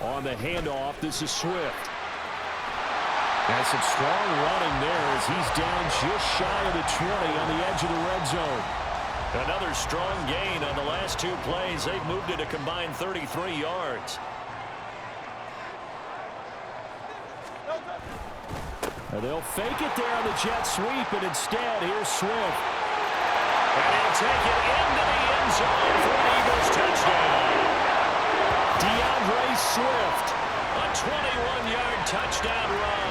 On the handoff, this is Swift. That's some strong running there as he's down just shy of the 20 on the edge of the red zone. Another strong gain on the last two plays. They've moved it a combined 33 yards. They'll fake it there on the jet sweep, and instead, here's Swift. And he'll take it into the end zone for an Eagles touchdown. DeAndre Swift. A 21-yard touchdown run.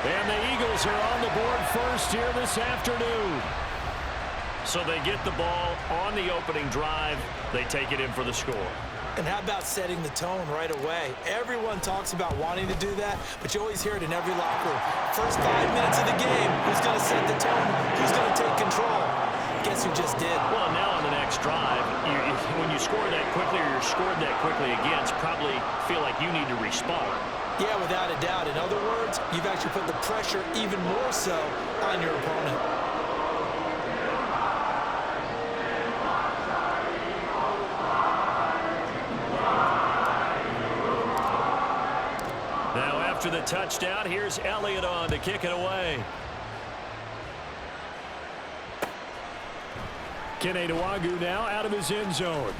And the Eagles are on the board first here this afternoon. So they get the ball on the opening drive. They take it in for the score. And how about setting the tone right away? Everyone talks about wanting to do that, but you always hear it in every locker room. First 5 minutes of the game, who's going to set the tone? Who's going to take control? Guess who just did? Well, now on the next drive, when you score that quickly or you're scored that quickly against, probably feel like you need to respond. Yeah, without a doubt. In other words, you've actually put the pressure even more so on your opponent. Now after the touchdown, here's Elliott on to kick it away. Keneduagu now out of his end zone.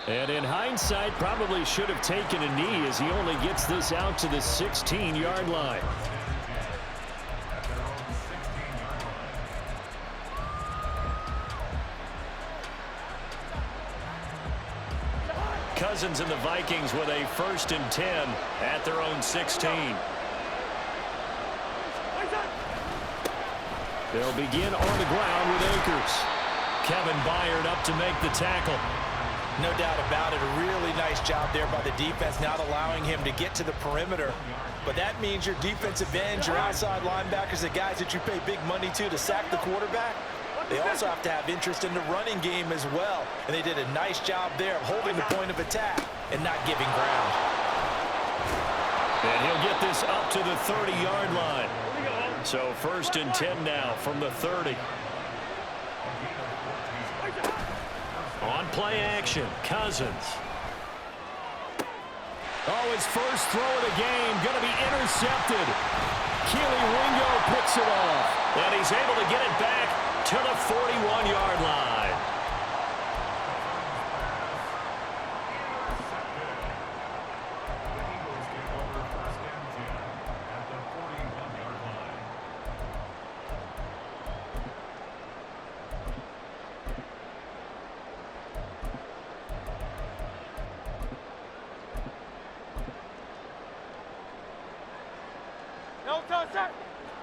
And in hindsight, probably should have taken a knee as he only gets this out to the 16-yard line. Cousins and the Vikings with a 1st and 10 at their own 16. They'll begin on the ground with Akers. Kevin Byard up to make the tackle. No doubt about it. A really nice job there by the defense, not allowing him to get to the perimeter. But that means your defensive ends, your outside linebackers, the guys that you pay big money to sack the quarterback, they also have to have interest in the running game as well. And they did a nice job there of holding the point of attack and not giving ground. And he'll get this up to the 30-yard line. So 1st and 10 now from the 30. On play action, Cousins. Oh, his first throw of the game going to be intercepted. Keely Ringo picks it off. And he's able to get it back to the 41-yard line.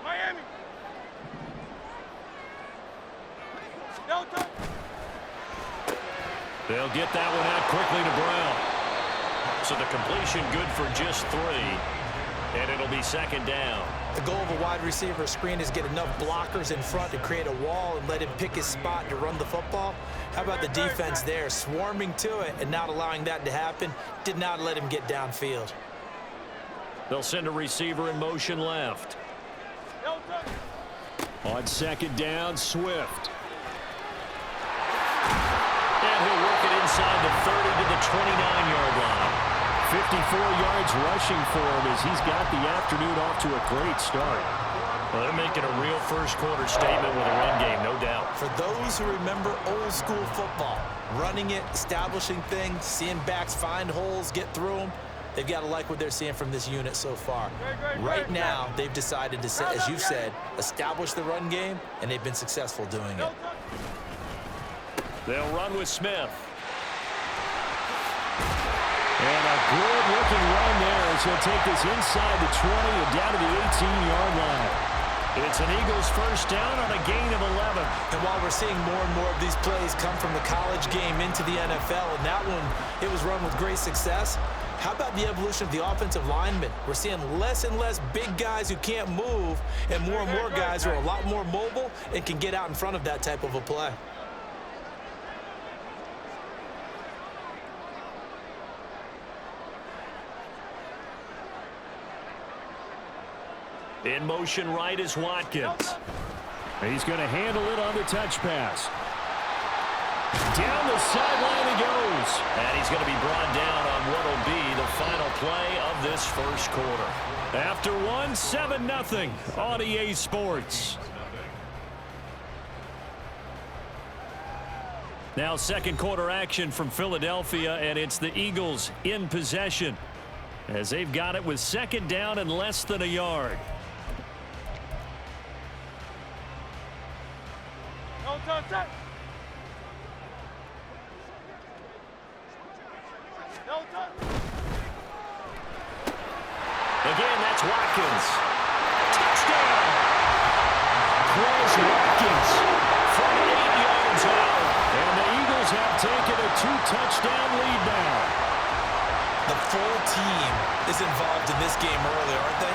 Miami. They'll get that one out quickly to Brown. So the completion good for just 3. And it'll be 2nd down. The goal of a wide receiver screen is get enough blockers in front to create a wall and let him pick his spot to run the football. How about the defense there, swarming to it and not allowing that to happen? Did not let him get downfield. They'll send a receiver in motion left. On 2nd down, Swift. And he'll work it inside the 30 to the 29-yard line. 54 yards rushing for him as he's got the afternoon off to a great start. Well, they're making a real first-quarter statement with a run game, no doubt. For those who remember old-school football, running it, establishing things, seeing backs find holes, get through them, they've got to like what they're seeing from this unit so far. Right now, they've decided to, as you've said, establish the run game, and they've been successful doing it. They'll run with Smith. And a good-looking run there as he'll take this inside the 20 and down to the 18-yard line. It's an Eagles first down on a gain of 11. And while we're seeing more and more of these plays come from the college game into the NFL, and that one, it was run with great success, how about the evolution of the offensive linemen? We're seeing less and less big guys who can't move and more guys who are a lot more mobile and can get out in front of that type of a play. In motion right is Watkins. He's going to handle it on the touch pass. Down the sideline he goes. And he's going to be brought down on what will be the the final play of this first quarter. After one, 7-0 on EA Sports. Now second quarter action from Philadelphia, and it's the Eagles in possession as they've got it with second down and less than a yard. No touch that. No touch. Again, that's Watkins. Touchdown! Chris Watkins from 8 yards out. And the Eagles have taken a 2-touchdown lead now. The full team is involved in this game early, aren't they?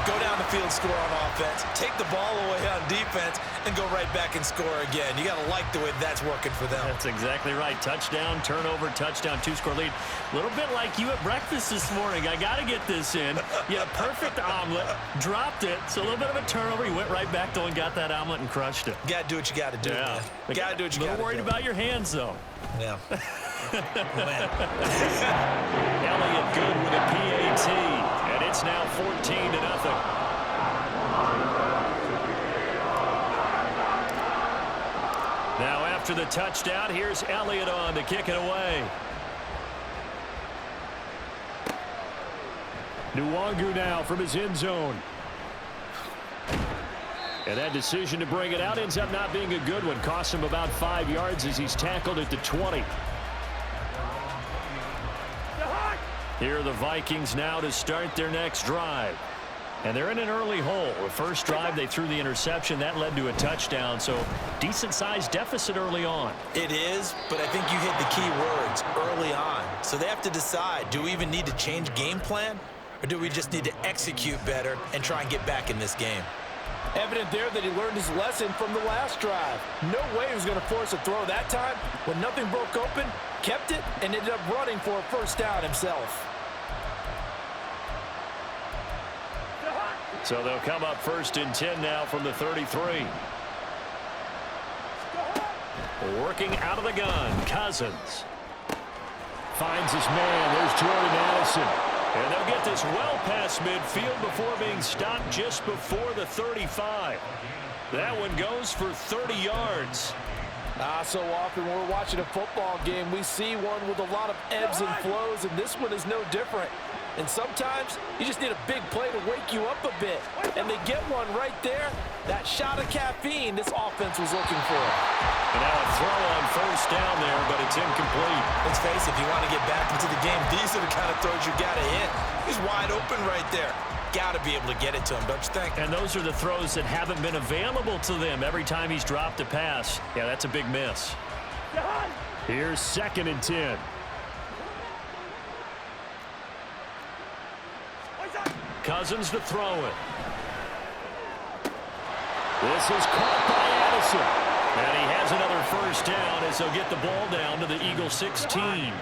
Go down the field, score on offense, take the ball away on defense, and go right back and score again. You got to like the way that's working for them. That's exactly right. Touchdown, turnover, touchdown, 2-score lead. A little bit like you at breakfast this morning. I got to get this in. You had a perfect omelet, dropped it. So a little bit of a turnover. You went right back though and got that omelet and crushed it. Got to do what you got to do, man. Got to do what you got to do. A little worried about your hands, though. Yeah. Elliott good with a PAT, and it's now 14-0. Now after the touchdown, here's Elliott on to kick it away. Nwangu now from his end zone. And that decision to bring it out ends up not being a good one. Costs him about 5 yards as he's tackled at the 20. Here are the Vikings now to start their next drive. And they're in an early hole. The first drive, they threw the interception. That led to a touchdown. So decent-sized deficit early on. It is, but I think you hit the key words early on. So they have to decide, do we even need to change game plan? Or do we just need to execute better and try and get back in this game? Evident there that he learned his lesson from the last drive. No way he was going to force a throw that time. When nothing broke open, kept it, and ended up running for a first down himself. So they'll come up 1st and 10 now from the 33. Working out of the gun, Cousins. Finds his man. There's Jordan Addison. And they'll get this well past midfield before being stopped just before the 35. That one goes for 30 yards. So often when we're watching a football game, we see one with a lot of ebbs and flows, and this one is no different. And sometimes you just need a big play to wake you up a bit. And they get one right there. That shot of caffeine this offense was looking for. And now a throw on first down there, but it's incomplete. Let's face it, if you want to get back into the game, these are the kind of throws you got to hit. He's wide open right there. Got to be able to get it to him, don't you think? And those are the throws that haven't been available to them every time he's dropped a pass. Yeah, that's a big miss. Here's 2nd and 10. Cousins to throw it. This is caught by Addison. And he has another first down as they'll get the ball down to the Eagles 16.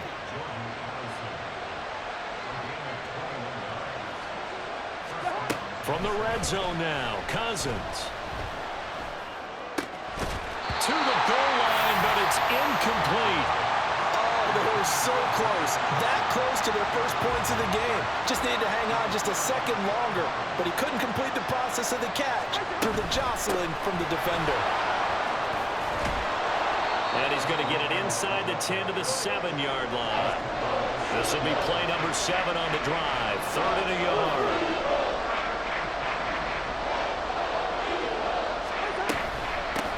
From the red zone now, Cousins. To the goal line, but it's incomplete. They were so close, that close to their first points of the game. Just needed to hang on just a second longer, but he couldn't complete the process of the catch through the jostling from the defender. And he's going to get it inside the 10 to the 7-yard line. This will be play number 7 on the drive. 3rd and a yard.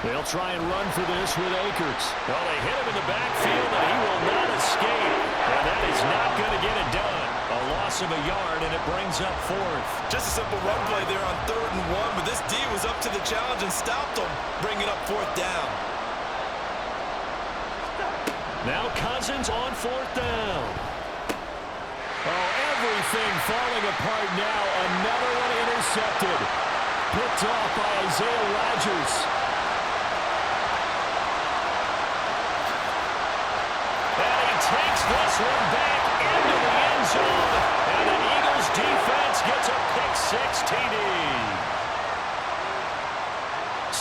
They'll try and run for this with Akers. Well, they hit him in the backfield, and he will not escape. And that is not going to get it done. A loss of a yard, and it brings up 4th. Just a simple run play there on 3rd and 1, but this D was up to the challenge and stopped them, bringing up 4th down. Now Cousins on 4th down. Oh, everything falling apart now. Another one intercepted. Picked off by Isaiah Rodgers. Takes this one back into the end zone, and the Eagles defense gets a pick 6 TD.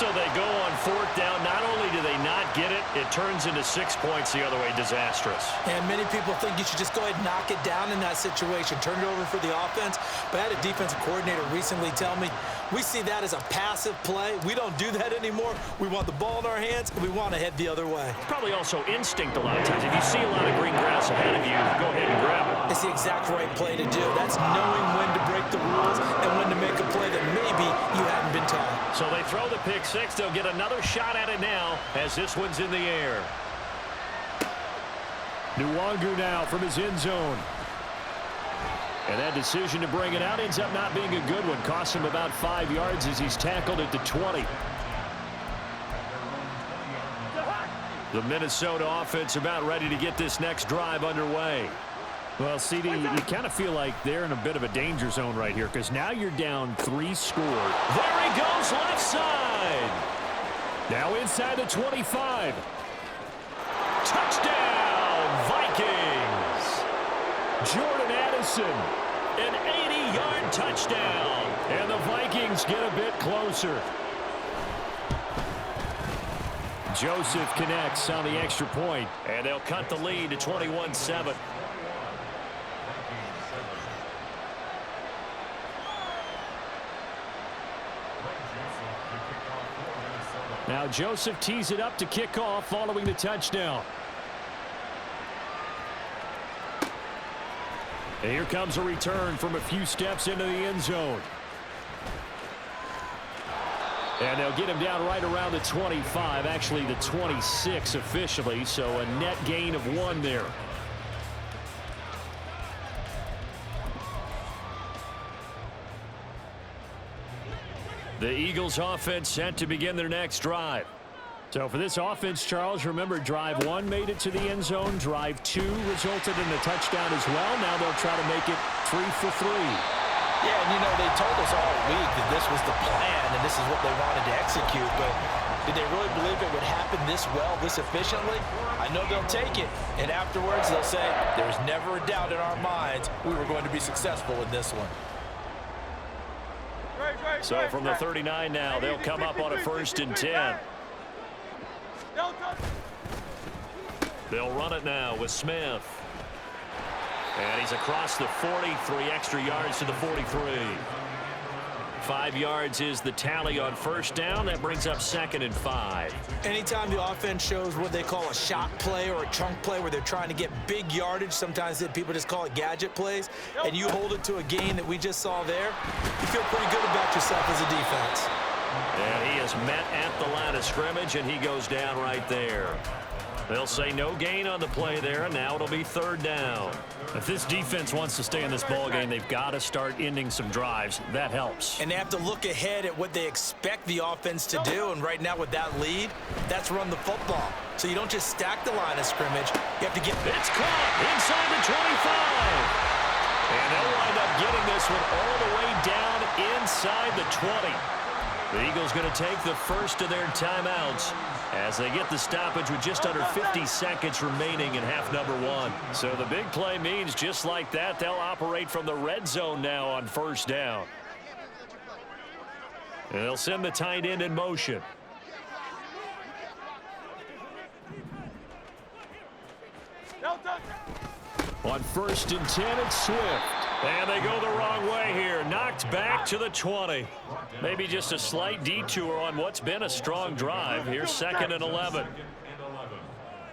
So they go on fourth down. Not only do they not get it, it turns into 6 points the other way. Disastrous. And many people think you should just go ahead and knock it down in that situation. Turn it over for the offense. But I had a defensive coordinator recently tell me, we see that as a passive play. We don't do that anymore. We want the ball in our hands, and we want to head the other way. Probably also instinct a lot of times. If you see a lot of green grass ahead of you, go ahead and grab it. It's the exact right play to do. That's knowing when to break the rules and when to make a play that maybe you haven't been taught. So they throw the pick six. They'll get another shot at it now as this one's in the air. Nwangu now from his end zone. And that decision to bring it out ends up not being a good one. Costs him about 5 yards as he's tackled at the 20. The Minnesota offense about ready to get this next drive underway. Well, CD, you kind of feel like they're in a bit of a danger zone right here because now you're down 3 score. There he goes left side. Now inside the 25. Touchdown, Vikings. Jordan Addison, an 80-yard touchdown. And the Vikings get a bit closer. Joseph connects on the extra point. And they'll cut the lead to 21-7. Now Joseph tees it up to kick off following the touchdown. And here comes a return from a few steps into the end zone. And they'll get him down right around the 25, actually the 26 officially, so a net gain of 1 there. The Eagles offense set to begin their next drive. So for this offense, Charles, remember drive 1 made it to the end zone. Drive 2 resulted in a touchdown as well. Now they'll try to make it 3 for 3. Yeah, and you know, they told us all week that this was the plan and this is what they wanted to execute, but did they really believe it would happen this well, this efficiently? I know they'll take it, and afterwards they'll say, there's never a doubt in our minds we were going to be successful in this one. So from the 39 now, they'll come up on a 1st and 10. They'll run it now with Smith. And he's across the 40, 3 extra yards to the 43. 5 yards is the tally on 1st down. That brings up 2nd and 5. Anytime the offense shows what they call a shot play or a chunk play where they're trying to get big yardage, sometimes people just call it gadget plays, and you hold it to a gain that we just saw there, you feel pretty good about yourself as a defense. And he is met at the line of scrimmage, and he goes down right there. They'll say no gain on the play there, and now it'll be 3rd down. If this defense wants to stay in this ball game, they've got to start ending some drives. That helps. And they have to look ahead at what they expect the offense to do, and right now with that lead, that's run the football. So you don't just stack the line of scrimmage. You have to get... It's caught inside the 25. And they'll wind up getting this one all the way down inside the 20. The Eagles going to take the first of their timeouts as they get the stoppage with just under 50 seconds remaining in half number 1. So the big play means just like that, they'll operate from the red zone now on 1st down. And they'll send the tight end in motion. On 1st and 10, it's Swift. And they go the wrong way here. Knocked back to the 20. Maybe just a slight detour on what's been a strong drive. Here's 2nd and 11.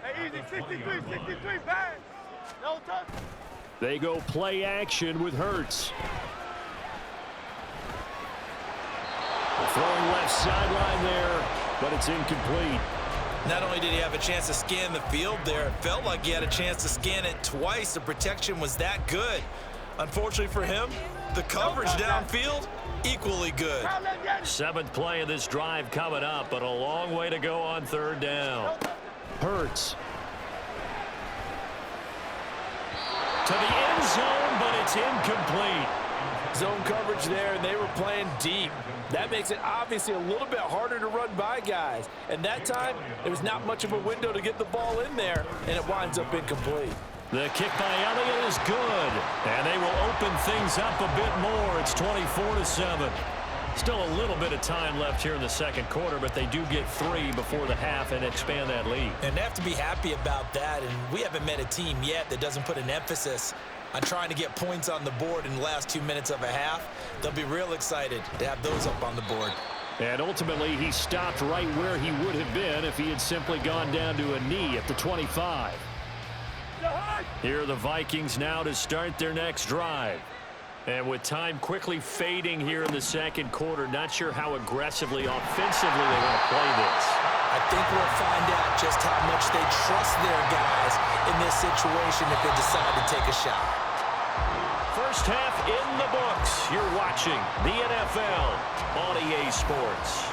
Hey, easy, 63, bang. No touch. They go play action with Hurts. Throwing left sideline there, but it's incomplete. Not only did he have a chance to scan the field there, it felt like he had a chance to scan it twice. The protection was that good. Unfortunately for him, the coverage downfield, equally good. 7th play of this drive coming up, but a long way to go on 3rd down. Hurts. To the end zone, but it's incomplete. Zone coverage there, and they were playing deep. That makes it obviously a little bit harder to run by guys. And that time, there was not much of a window to get the ball in there, and it winds up incomplete. The kick by Elliott is good, and they will open things up a bit more. It's 24-7. Still a little bit of time left here in the second quarter, but they do get 3 before the half and expand that lead. And they have to be happy about that, and we haven't met a team yet that doesn't put an emphasis on trying to get points on the board in the last 2 minutes of a half. They'll be real excited to have those up on the board. And ultimately, he stopped right where he would have been if he had simply gone down to a knee at the 25. Here are the Vikings now to start their next drive. And with time quickly fading here in the second quarter, not sure how aggressively, offensively they want to play this. I think we'll find out just how much they trust their guys in this situation if they decide to take a shot. First half in the books. You're watching the NFL on EA Sports.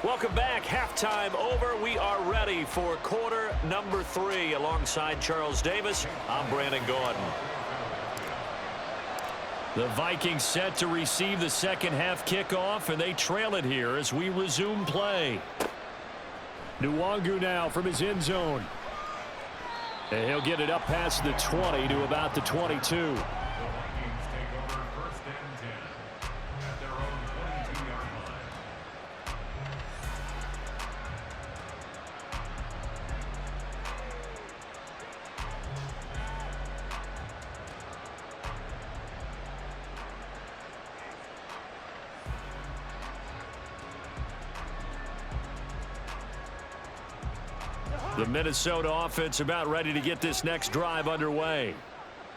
Welcome back. Halftime over. We are ready for quarter number 3. Alongside Charles Davis, I'm Brandon Gordon. The Vikings set to receive the second half kickoff, and they trail it here as we resume play. Nwangu now from his end zone. And he'll get it up past the 20 to about the 22. The Minnesota offense about ready to get this next drive underway.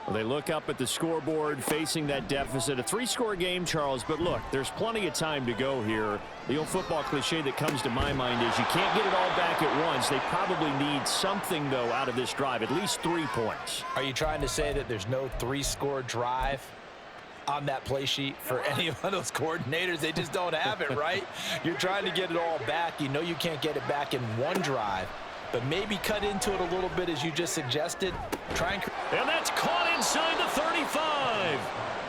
Well, they look up at the scoreboard facing that deficit. A 3-score game, Charles, but look, there's plenty of time to go here. The old football cliche that comes to my mind is you can't get it all back at once. They probably need something, though, out of this drive, at least 3 points. Are you trying to say that there's no 3-score drive on that play sheet for any one of those coordinators? They just don't have it, right? You're trying to get it all back. You know you can't get it back in one drive. But maybe cut into it a little bit as you just suggested. And that's caught inside the 35.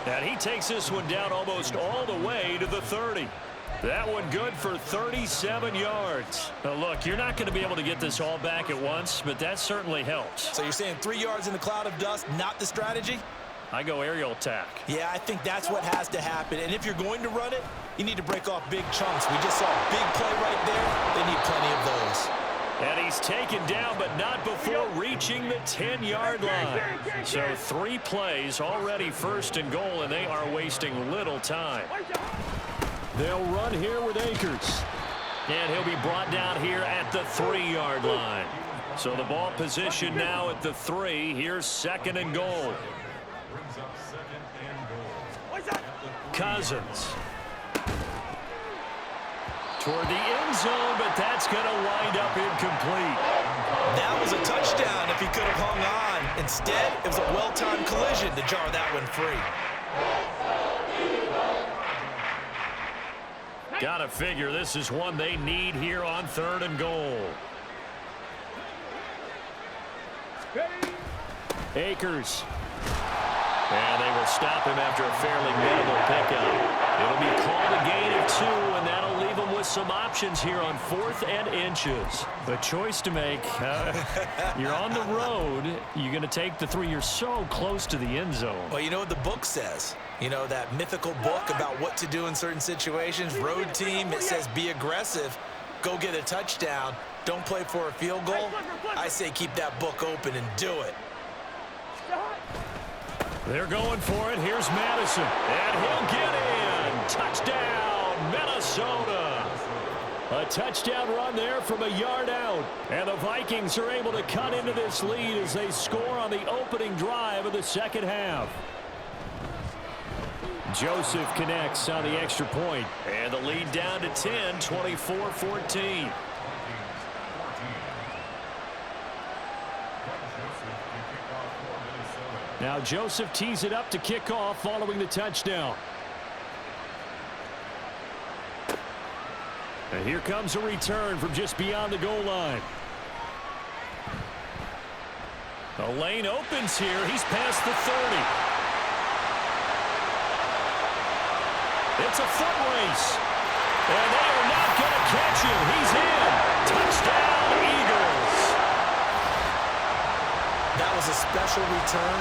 And he takes this one down almost all the way to the 30. That one good for 37 yards. Now look, you're not going to be able to get this all back at once, but that certainly helps. So you're saying 3 yards in the cloud of dust, not the strategy? I go aerial attack. Yeah, I think that's what has to happen. And if you're going to run it, you need to break off big chunks. We just saw a big play right there. They need plenty of those. And he's taken down, but not before reaching the 10-yard line. So 3 plays already first and goal, and they are wasting little time. They'll run here with Akers. And he'll be brought down here at the 3-yard line. So the ball position now at the 3. Here's second and goal. Cousins. Toward the end zone, but that's going to wind up incomplete. That was a touchdown if he could have hung on. Instead, it was a well-timed collision to jar that one free. Gotta figure this is one they need here on 3rd and goal. Akers. And they will stop him after a fairly minimal pickup. It'll be called a gain of 2, and that'll leave them with some options here on 4th and inches. A choice to make. You're on the road. You're going to take the 3. You're so close to the end zone. Well, you know what the book says. You know, that mythical book about what to do in certain situations. Road team, it says be aggressive. Go get a touchdown. Don't play for a field goal. I say keep that book open and do it. They're going for it. Here's Madison. And he'll get in. Touchdown, Minnesota. A touchdown run there from a yard out. And the Vikings are able to cut into this lead as they score on the opening drive of the second half. Joseph connects on the extra point. And the lead down to 10, 24-14. Now Joseph tees it up to kick off following the touchdown. And here comes a return from just beyond the goal line. The lane opens here. He's past the 30. It's a foot race. And they are not going to catch him. He's in. Touchdown, Eagles. That was a special return,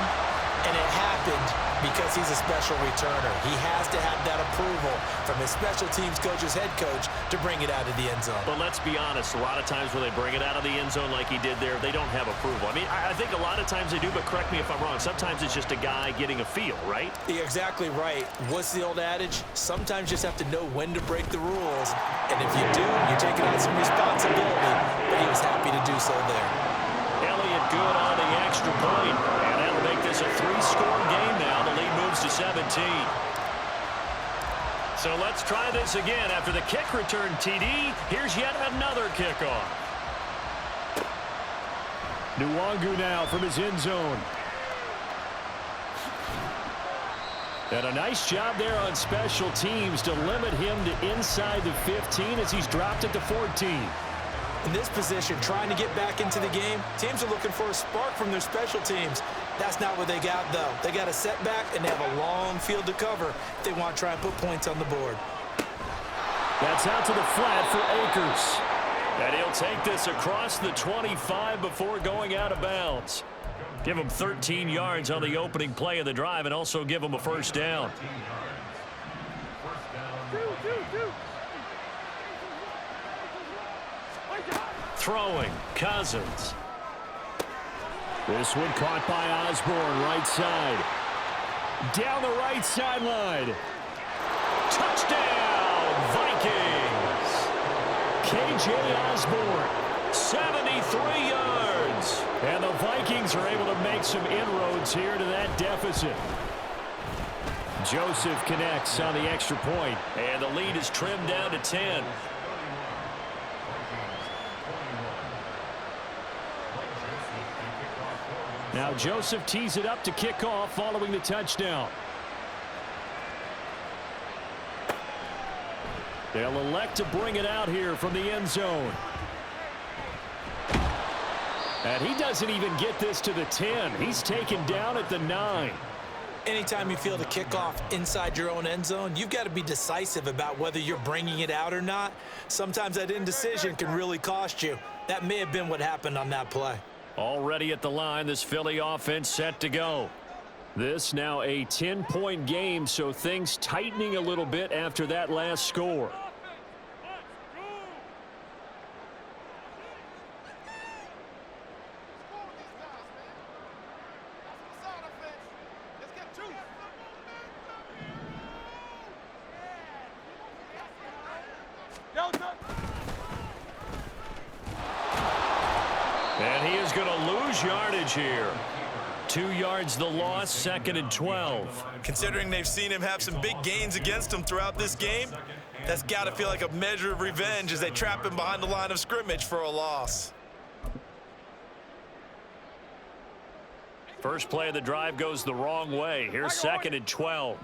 and it happened because he's a special returner. He has to have that approval from his special teams coach's head coach to bring it out of the end zone. But let's be honest, a lot of times when they bring it out of the end zone like he did there, they don't have approval. I mean, I think a lot of times they do, but correct me if I'm wrong. Sometimes it's just a guy getting a feel, right? You're exactly right. What's the old adage? Sometimes you just have to know when to break the rules. And if you do, you're taking on some responsibility. But he was happy to do so there. Elliott good on the extra point. And that'll make this a 3-score game now. The lead moves to 17. So let's try this again. After the kick return TD, here's yet another kickoff. Nwangu now from his end zone. And a nice job there on special teams to limit him to inside the 15 as he's dropped it to 14. In this position, trying to get back into the game, teams are looking for a spark from their special teams. That's not what they got, though. They got a setback, and they have a long field to cover if they want to try and put points on the board. That's out to the flat for Akers. And he'll take this across the 25 before going out of bounds. Give him 13 yards on the opening play of the drive and also give him a first down. Throwing, Cousins. This one caught by Osborne, right side. Down the right sideline. Touchdown, Vikings. KJ Osborne, 73 yards. And the Vikings are able to make some inroads here to that deficit. Joseph connects on the extra point, and the lead is trimmed down to 10. Now Joseph tees it up to kick off following the touchdown. They'll elect to bring it out here from the end zone. And he doesn't even get this to the 10. He's taken down at the 9. Anytime you feel the kickoff inside your own end zone, you've got to be decisive about whether you're bringing it out or not. Sometimes that indecision can really cost you. That may have been what happened on that play. Already at the line, this Philly offense set to go. This now a 10-point game, so things tightening a little bit after that last score. And he is going to lose yardage here. 2 yards the loss, 2nd and 12. Considering they've seen him have some big gains against him throughout this game, that's got to feel like a measure of revenge as they trap him behind the line of scrimmage for a loss. First play of the drive goes the wrong way. Here's 2nd and 12.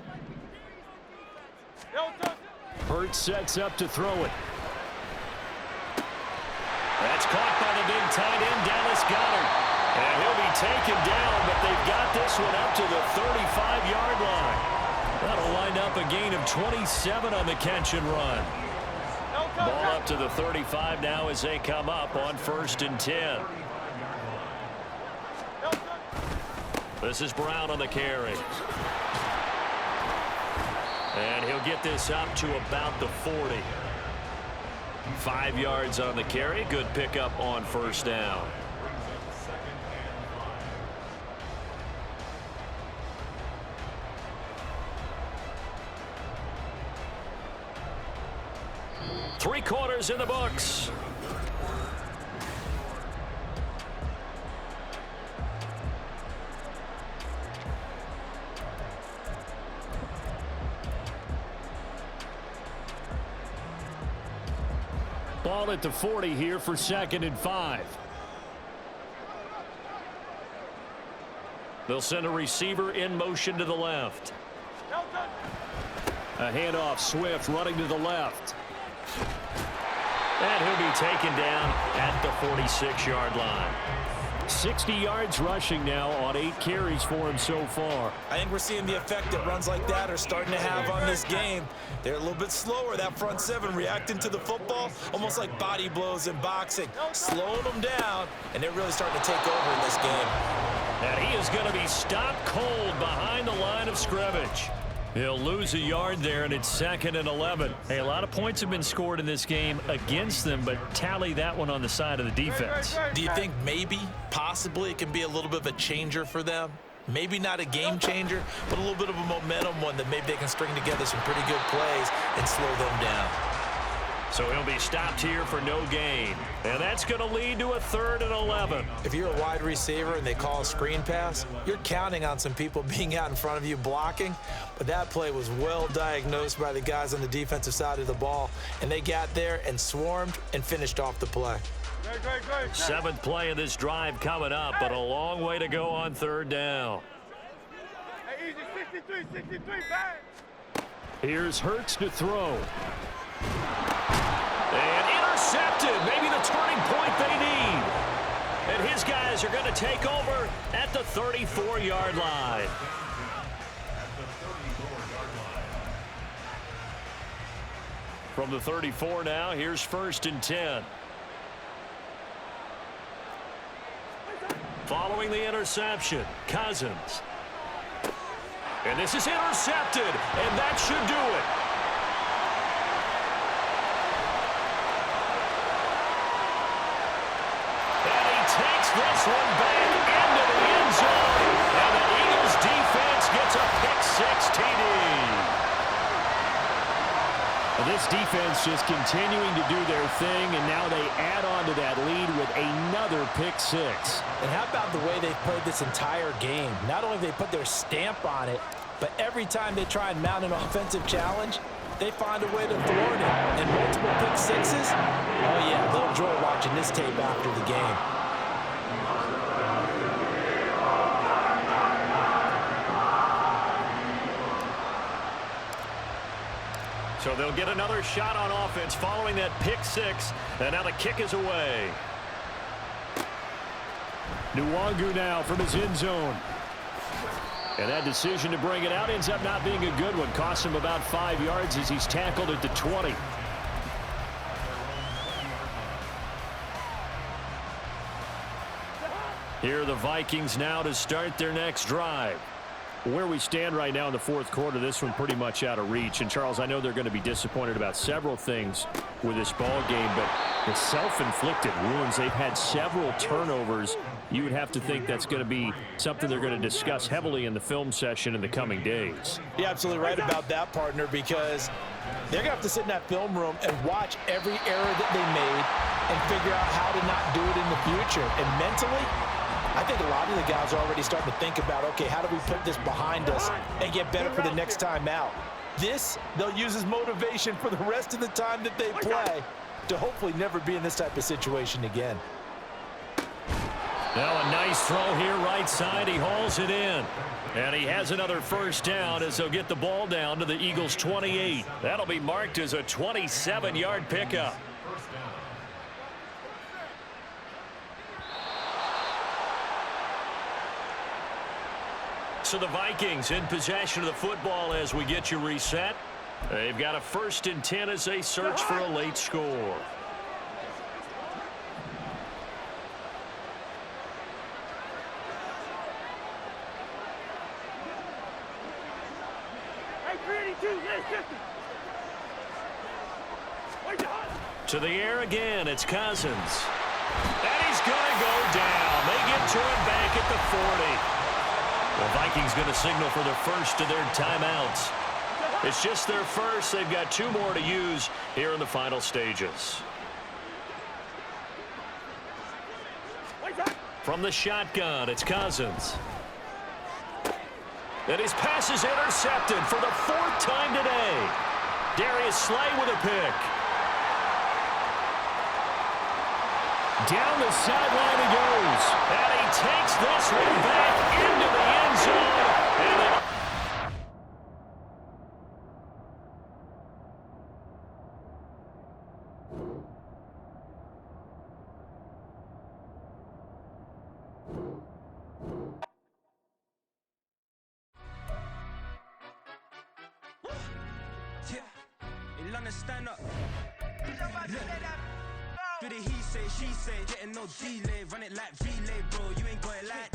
Hurts sets up to throw it. That's caught by the big tight end, Dallas Goedert. And he'll be taken down, but they've got this one up to the 35-yard line. That'll wind up a gain of 27 on the catch and run. Ball up to the 35 now as they come up on 1st and 10. This is Brown on the carry. And he'll get this up to about the 40. 5 yards on the carry. Good pickup on 1st down. Three quarters in the books. Ball at the 40 here for 2nd and 5. They'll send a receiver in motion to the left. A handoff, Swift running to the left. And he'll be taken down at the 46-yard line. 60 yards rushing now on 8 carries for him so far. I think we're seeing the effect that runs like that are starting to have on this game. They're a little bit slower, that front seven, reacting to the football, almost like body blows in boxing, slowing them down, and they're really starting to take over in this game. And he is going to be stopped cold behind the line of scrimmage. He'll lose a yard there, and it's 2nd and 11. Hey, a lot of points have been scored in this game against them, but tally that one on the side of the defense. Do you think maybe, possibly, it can be a little bit of a changer for them? Maybe not a game changer, but a little bit of a momentum one that maybe they can string together some pretty good plays and slow them down. So he'll be stopped here for no gain. And that's going to lead to a 3rd and 11. If you're a wide receiver and they call a screen pass, you're counting on some people being out in front of you blocking. But that play was well diagnosed by the guys on the defensive side of the ball. And they got there and swarmed and finished off the play. 7th play of this drive coming up, but a long way to go on 3rd down. Hey, easy, 63, bang. Here's Hurts to throw. And intercepted, maybe the turning point they need. And his guys are going to take over at the 34-yard line. From the 34 now, here's 1st and 10. Following the interception, Cousins. And this is intercepted, and that should do it. Takes this one back into the end zone, and the Eagles defense gets a pick-6 TD. This defense just continuing to do their thing, and now they add on to that lead with another pick-6. And how about the way they've played this entire game? Not only have they put their stamp on it, but every time they try and mount an offensive challenge, they find a way to thwart it. And multiple pick-6s? Oh, yeah, they'll enjoy watching this tape after the game. So they'll get another shot on offense following that pick-6, and now the kick is away. Nwangu now from his end zone. And that decision to bring it out ends up not being a good one. Cost him about 5 yards as he's tackled at the 20. Here are the Vikings now to start their next drive. Where we stand right now in the 4th quarter, this one pretty much out of reach. And, Charles, I know they're going to be disappointed about several things with this ball game, but the self-inflicted wounds, they've had several turnovers. You would have to think that's going to be something they're going to discuss heavily in the film session in the coming days. You're absolutely right about that, partner, because they're going to have to sit in that film room and watch every error that they made and figure out how to not do it in the future. And mentally, I think a lot of the guys are already starting to think about, okay, how do we put this behind us and get better for the next time out? This, they'll use as motivation for the rest of the time that they play to hopefully never be in this type of situation again. Now a nice throw here right side. He hauls it in. And he has another 1st down as they'll get the ball down to the Eagles' 28. That'll be marked as a 27-yard pickup. So the Vikings in possession of the football as we get you reset. They've got a 1st and 10 as they search for a late score. To the air again, it's Cousins. And he's going to go down. They get to him back at the 40. The Vikings going to signal for the first of their timeouts. It's just their first. They've got 2 more to use here in the final stages. From the shotgun, it's Cousins. And his pass is intercepted for the 4th time today. Darius Slay with a pick. Down the sideline he goes. And he takes this one back into the end zone. And then trying to stand up. Do the he say, she say, getting no delay, run it like relay, bro. You ain't got it like this.